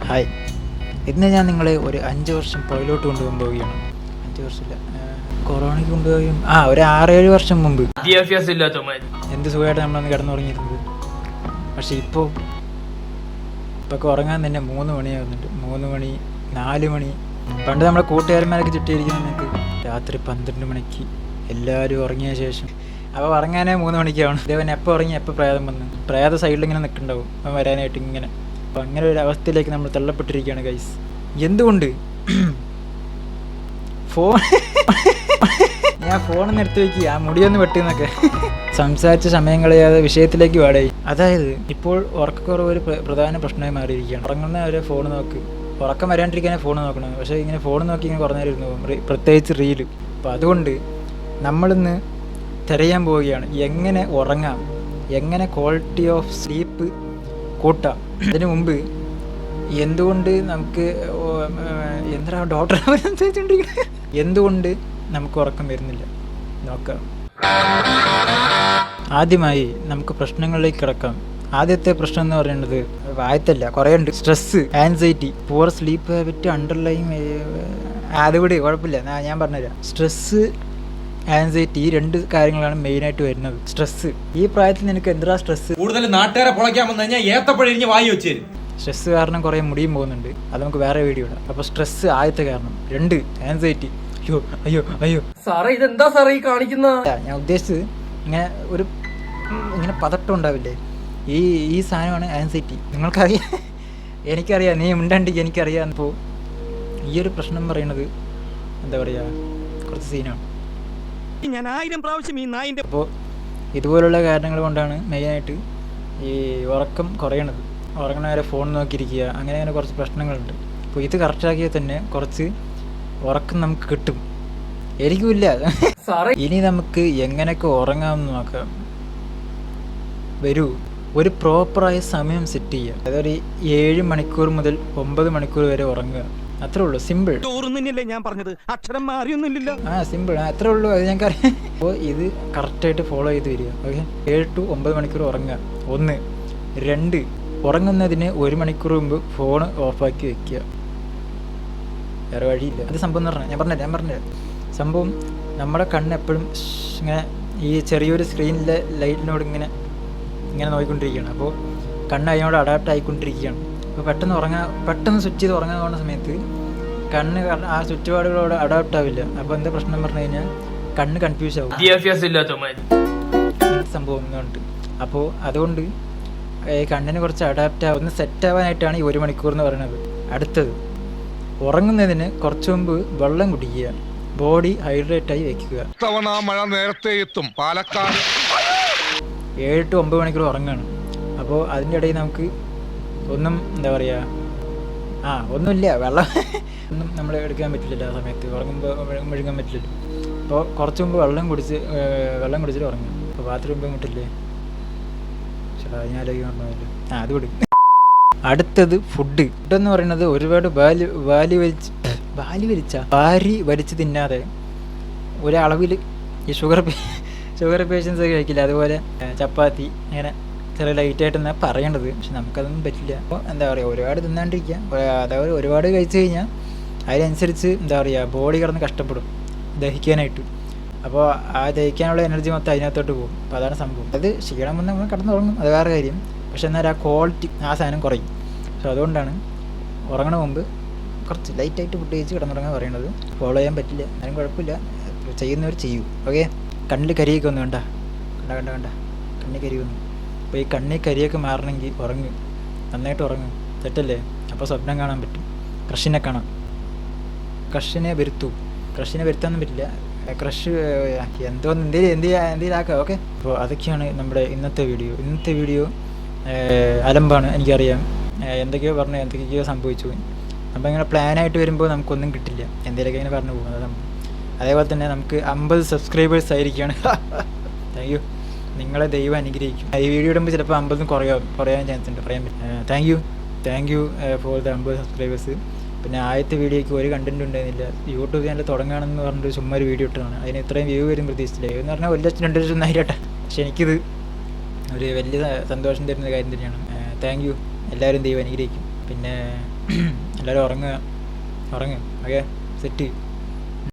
Hi, ഇന്ന് ഞാൻ നിങ്ങളെ ഒരു 5 വർഷം പുറകിലോട്ട് കൊണ്ടുപോകാൻ പോവുകയാണ്. 5 വർഷമില്ല, കൊറോണയ്ക്ക് കൊണ്ടുപോവുകയും ഒരു 6-7 വർഷം മുമ്പ് വിദ്യാഭ്യാസം ഇല്ലാത്ത എന്ത് സുഖമായിട്ട് നമ്മളന്ന് കിടന്നുറങ്ങിയിരുന്നത്. പക്ഷെ ഇപ്പോൾ ഉറങ്ങാൻ തന്നെ 3 മണിയാകുന്നുണ്ട്. 3 മണി, 4 മണി. പണ്ട് നമ്മളെ കൂട്ടുകാരന്മാരൊക്കെ ചുറ്റിയിരിക്കുന്ന നമുക്ക് രാത്രി 12 മണിക്ക് എല്ലാവരും ഉറങ്ങിയ ശേഷം അപ്പോൾ ഉറങ്ങാനേ 3 മണിക്കാണ്. ഇതേവൻ എപ്പോൾ ഉറങ്ങി എപ്പോൾ പ്രേതം വന്ന് പ്രേത സൈഡിൽ ഇങ്ങനെ നിൽക്കുന്നുണ്ടാവും അവൻ വരാനായിട്ട് ഇങ്ങനെ. അപ്പോൾ അങ്ങനെ ഒരു അവസ്ഥയിലേക്ക് നമ്മൾ തള്ളപ്പെട്ടിരിക്കുകയാണ് ഗൈസ്. എന്തുകൊണ്ട് ഞാൻ ഫോണൊന്ന് എടുത്ത് വയ്ക്കുക, ആ മുടിയൊന്ന് വെട്ടിന്നൊക്കെ സംസാരിച്ച സമയം കളയാതെ വിഷയത്തിലേക്ക് പാടായി. അതായത് ഇപ്പോൾ ഉറക്കക്കുറവ് ഒരു പ്രധാന പ്രശ്നമായി മാറിയിരിക്കുകയാണ്. ഉറങ്ങുന്ന ഒരു ഫോൺ നോക്ക്, ഉറക്കം വരാണ്ടിരിക്കാനേ ഫോൺ നോക്കണം. പക്ഷേ ഇങ്ങനെ ഫോൺ നോക്കി ഇങ്ങനെ കുറഞ്ഞു നേരം, പ്രത്യേകിച്ച് റീല്. അപ്പോൾ അതുകൊണ്ട് നമ്മളിന്ന് തിരയാൻ പോവുകയാണ് എങ്ങനെ ഉറങ്ങാം, എങ്ങനെ ക്വാളിറ്റി ഓഫ് സ്ലീപ്പ് കൂട്ടാം. അതിനു മുമ്പ് എന്തുകൊണ്ട് നമുക്ക് എന്താ ഡോക്ടർ എന്തുകൊണ്ട് നമുക്ക് ഉറക്കം വരുന്നില്ല നോക്കാം. ആദ്യമായി നമുക്ക് പ്രശ്നങ്ങളിലേക്ക് കിടക്കാം. ആദ്യത്തെ പ്രശ്നം എന്ന് പറയുന്നത് വായത്തല്ല, കുറേ ഉണ്ട്. Stress, anxiety, poor sleep habit, underline. അതുകൂടി കുഴപ്പമില്ല, ഞാൻ പറഞ്ഞുതരാം. സ്ട്രെസ്, ആൻസൈറ്റി, ഈ 2 കാര്യങ്ങളാണ് മെയിനായിട്ട് വരുന്നത്. സ്ട്രെസ്, ഈ പ്രായത്തിൽ നിനക്ക് എന്താ സ്ട്രെസ്? കൂടുതൽ നാട്ടുകാരെ പൊളയ്ക്കാമെന്ന് കഴിഞ്ഞാൽ ഏത്തപ്പഴിഞ്ഞ് വായി വെച്ച് തരും. സ്ട്രെസ് കാരണം കുറേ മുടിയും പോകുന്നുണ്ട്, അത് നമുക്ക് വേറെ വീഡിയോ ഇടാം. അപ്പോൾ സ്ട്രെസ് ആദ്യത്തെ കാരണം. 2 ആൻസൈറ്റി. അയ്യോ അയ്യോ അയ്യോ സാറേ, ഇതെന്താ സാറേ ഈ കാണിക്കുന്ന? ഞാൻ ഉദ്ദേശിച്ചത് ഇങ്ങനെ പതട്ടം ഉണ്ടാവില്ലേ, ഈ സാധനമാണ് ആൻസൈറ്റി. നിങ്ങൾക്കറിയാം, എനിക്കറിയാം, നീ മിണ്ടാണ്ടിക്ക് എനിക്കറിയാം. അപ്പോൾ ഈ ഒരു പ്രശ്നം പറയുന്നത് എന്താ പറയുക, കുറച്ച് സീനാണ്. ഞാൻ 1000 പ്രാവശ്യം ഈ നായിന്റെ. അപ്പോൾ ഇതുപോലുള്ള കാരണങ്ങൾ കൊണ്ടാണ് മെയിനായിട്ട് ഈ ഉറക്കം കുറയണത്. ഉറങ്ങണ വരെ ഫോൺ നോക്കിയിരിക്കുക, അങ്ങനെ കുറച്ച് പ്രശ്നങ്ങളുണ്ട്. അപ്പോൾ ഇത് കറക്റ്റാക്കിയാൽ തന്നെ കുറച്ച് ഉറക്കം നമുക്ക് കിട്ടും. എനിക്കുമില്ല സാറേ. ഇനി നമുക്ക് എങ്ങനെയൊക്കെ ഉറങ്ങാമെന്ന് നോക്കാം. വരൂ, ഒരു പ്രോപ്പറായ സമയം സെറ്റ് ചെയ്യുക. അതായത് 7 മണിക്കൂർ മുതൽ 9 മണിക്കൂർ വരെ ഉറങ്ങുക. അത്രേ ഉള്ളൂ, സിമ്പിൾ. ഞാൻ പറഞ്ഞത് അക്ഷരം മാറിയൊന്നുമില്ലല്ലോ. സിമ്പിൾ, അത്രേ ഉള്ളൂ. അത് ഞങ്ങൾക്കറിയാം. അപ്പോൾ ഇത് കറക്റ്റായിട്ട് ഫോളോ ചെയ്ത് വരിക. ഓക്കെ, 7 to 9 മണിക്കൂർ ഉറങ്ങുക. 1. 2, ഉറങ്ങുന്നതിന് 1 മണിക്കൂർ മുമ്പ് ഫോൺ ഓഫാക്കി വെക്കുക. വേറെ വഴിയില്ല. അത് സംഭവം എന്ന് പറഞ്ഞാൽ ഞാൻ പറഞ്ഞില്ല സംഭവം. നമ്മുടെ കണ്ണ് എപ്പോഴും ഇങ്ങനെ ഈ ചെറിയൊരു സ്ക്രീനിലെ ലൈറ്റിനോട് ഇങ്ങനെ നോക്കിക്കൊണ്ടിരിക്കുകയാണ്. അപ്പോൾ കണ്ണ് അതിനോട് അഡാപ്റ്റ് ആയിക്കൊണ്ടിരിക്കുകയാണ്. അപ്പോൾ പെട്ടെന്ന് സ്വിച്ച് ചെയ്ത് ഉറങ്ങാൻ പോകുന്ന സമയത്ത് കണ്ണ് ആ ചുറ്റുപാടുകളോട് അഡാപ്റ്റ് ആവില്ല. അപ്പോൾ എന്താ പ്രശ്നം പറഞ്ഞു കഴിഞ്ഞാൽ കണ്ണ് കൺഫ്യൂസ് ആവും. വിദ്യാഭ്യാസം ഇല്ലാത്ത സംഭവം ഉണ്ട്. അപ്പോൾ അതുകൊണ്ട് കണ്ണിന് കുറച്ച് അഡാപ്റ്റ് ആവുന്ന സെറ്റ് ആവാനായിട്ടാണ് ഈ 1 മണിക്കൂർ എന്ന് പറയുന്നത്. അടുത്തത്, ഉറങ്ങുന്നതിന് കുറച്ച് മുമ്പ് വെള്ളം കുടിക്കുക, ബോഡി ഹൈഡ്രേറ്റായി വെക്കുക. മഴ നേരത്തെ എത്തും പാലക്കാട്. 7 to 9 മണിക്കൂർ ഉറങ്ങുകയാണ്. അപ്പോൾ അതിൻ്റെ ഇടയിൽ നമുക്ക് ഒന്നും എന്താ പറയുക, ഒന്നുമില്ല, വെള്ളം ഒന്നും നമ്മൾ എടുക്കാൻ പറ്റില്ലല്ലോ. ആ സമയത്ത് ഉറങ്ങുമ്പോൾ മെഴുകാൻ പറ്റില്ലല്ലോ. അപ്പോൾ കുറച്ച് മുമ്പ് വെള്ളം കുടിച്ചിട്ട് ഉറങ്ങുക. അപ്പോൾ ബാത്റൂം പോയി മുട്ടില്ലേ, ഞാൻ പറഞ്ഞല്ലോ. അത് വിടും. അടുത്തത് ഫുഡ് എന്ന് പറയുന്നത് ഒരുപാട് വാരി വലിച്ച് തിന്നാതെ ഒരളവിൽ ഈ ഷുഗർ പേഷ്യൻസ് ഒക്കെ കഴിക്കില്ല, അതുപോലെ ചപ്പാത്തി, അങ്ങനെ ചെറിയ ലൈറ്റായിട്ട് എന്നാണ് പറയേണ്ടത്. പക്ഷെ നമുക്കതൊന്നും പറ്റില്ല. അപ്പോൾ എന്താ പറയുക, ഒരുപാട് തിന്നാണ്ടിരിക്കുക. അതായത് ഒരുപാട് കഴിച്ചു കഴിഞ്ഞാൽ അതിനനുസരിച്ച് എന്താ പറയുക, ബോഡി കിടന്ന് കഷ്ടപ്പെടും ദഹിക്കാനായിട്ട്. അപ്പോൾ ആ ദഹിക്കാനുള്ള എനർജി മൊത്തം അതിനകത്തോട്ട് പോകും. അപ്പോൾ അതാണ് സംഭവം. അത് ക്ഷീണം വന്ന് നമ്മൾ കിടന്നുറങ്ങും, അത് വേറെ കാര്യം. പക്ഷെ എന്നാൽ ആ ക്വാളിറ്റി, ആ സാധനം കുറയും. സോ അതുകൊണ്ടാണ് ഉറങ്ങണ മുമ്പ് കുറച്ച് ലൈറ്റായിട്ട് ഫുഡ് കഴിച്ച് കിടന്നുറങ്ങാൻ പറയുന്നത്. ഫോളോ ചെയ്യാൻ പറ്റില്ല, അതിനും കുഴപ്പമില്ല, ചെയ്യുന്നവർ ചെയ്യൂ. ഓക്കെ, കണ്ണിൽ കരിയൊക്കെ ഒന്നും കണ്ട കണ്ണിൽ കരി വന്നു. അപ്പോൾ ഈ കണ്ണിൽ കരിയൊക്കെ മാറണമെങ്കിൽ ഉറങ്ങും, നന്നായിട്ട് ഉറങ്ങും. തെറ്റല്ലേ? അപ്പോൾ സ്വപ്നം കാണാൻ പറ്റും, ക്രഷിനെ കാണാം. ക്രഷിനെ വരുത്താനൊന്നും പറ്റില്ല. ക്രഷ് എന്തേലാക്കാം. ഓക്കെ, അപ്പോൾ അതൊക്കെയാണ് നമ്മുടെ ഇന്നത്തെ വീഡിയോ. അലമ്പാണ്, എനിക്കറിയാം. എന്തൊക്കെയോ സംഭവിച്ചു. അപ്പോൾ ഇങ്ങനെ പ്ലാനായിട്ട് വരുമ്പോൾ നമുക്കൊന്നും കിട്ടില്ല, എന്തെങ്കിലുമൊക്കെ ഇങ്ങനെ പറഞ്ഞു പോകും. അതാണ്. അതേപോലെ തന്നെ നമുക്ക് 50 സബ്സ്ക്രൈബേഴ്സ് ആയിരിക്കുകയാണ്. താങ്ക് യു, നിങ്ങളെ ദൈവം അനുഗ്രഹിക്കും. ഈ വീഡിയോ ഇടുമ്പോൾ ചിലപ്പോൾ 50 കുറയാൻ ചാൻസ് ഉണ്ട്, പറയാൻ പറ്റും. Thank you for the 50 subscribers. പിന്നെ ആദ്യത്തെ വീഡിയോയ്ക്ക് ഒരു കണ്ടൻറ്റും ഉണ്ടായിരുന്നില്ല. യൂട്യൂബ് ചാനൽ തുടങ്ങുകയാണെന്ന് പറഞ്ഞിട്ട് ചുമ്മാ ഒരു വീഡിയോ ഇട്ടതാണ്. അതിന് ഇത്രയും വ്യൂ വരും പ്രതീക്ഷിച്ചില്ല. എന്ന് പറഞ്ഞാൽ 1 ലക്ഷം 2 ലക്ഷം ഒന്നും ആയിരട്ടെ. പക്ഷെ എനിക്കിത് ഒരു വലിയ സന്തോഷം തരുന്ന കാര്യം തന്നെയാണ്. താങ്ക് യു, എല്ലാവരും ദൈവം അനുഗ്രഹിക്കും. പിന്നെ എല്ലാവരും ഉറങ്ങുക ഓക്കെ സെറ്റ്.